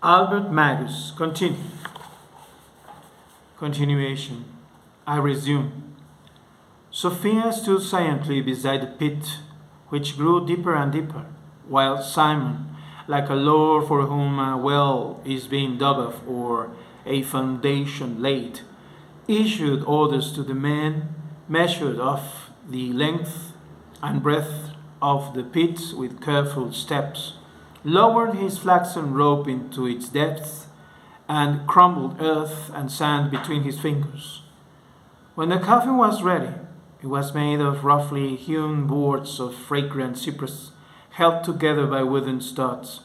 Albert Magus. Continuation. I resume. Sophia stood silently beside the pit, which grew deeper and deeper, while Simon, like a lord for whom a well is being dug up or a foundation laid, issued orders to the men, measured off the length and breadth of the pit with careful steps, lowered his flaxen rope into its depths, and crumbled earth and sand between his fingers. When the coffin was ready, it was made of roughly hewn boards of fragrant cypress, held together by wooden studs.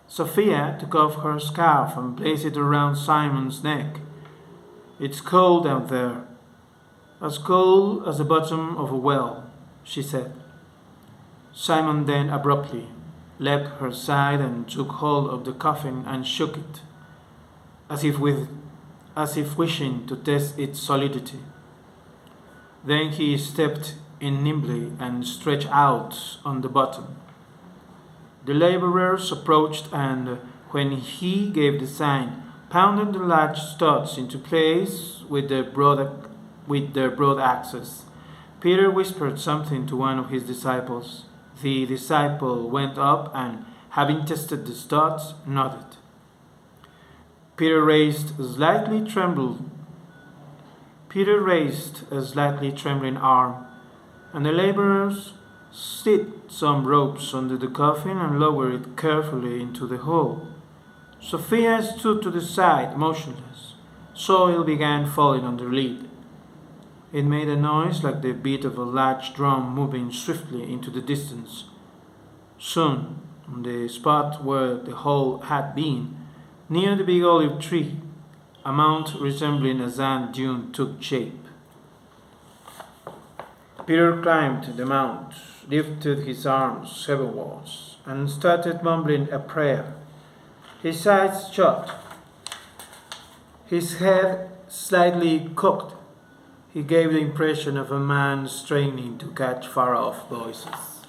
Sophia took off her scarf and placed it around Simon's neck. "It's cold out there, as cold as the bottom of a well," she said. Simon then abruptly leapt her side and took hold of the coffin and shook it, as if wishing to test its solidity. Then he stepped in nimbly and stretched out on the bottom. The laborers approached and, when he gave the sign, pounded the large studs into place with their broad axes. Peter whispered something to one of his disciples. The disciple went up and, having tested the studs, nodded. Peter raised a slightly trembling arm, and the laborers slid some ropes under the coffin and lowered it carefully into the hole. Sophia stood to the side, motionless. Soil began falling on the lid. It made a noise like the beat of a large drum moving swiftly into the distance. Soon, on the spot where the hole had been, near the big olive tree, a mount resembling a sand dune took shape. Peter climbed the mount, lifted his arms heavenwards, and started mumbling a prayer. His eyes shut, his head slightly cocked. He gave the impression of a man straining to catch far-off voices.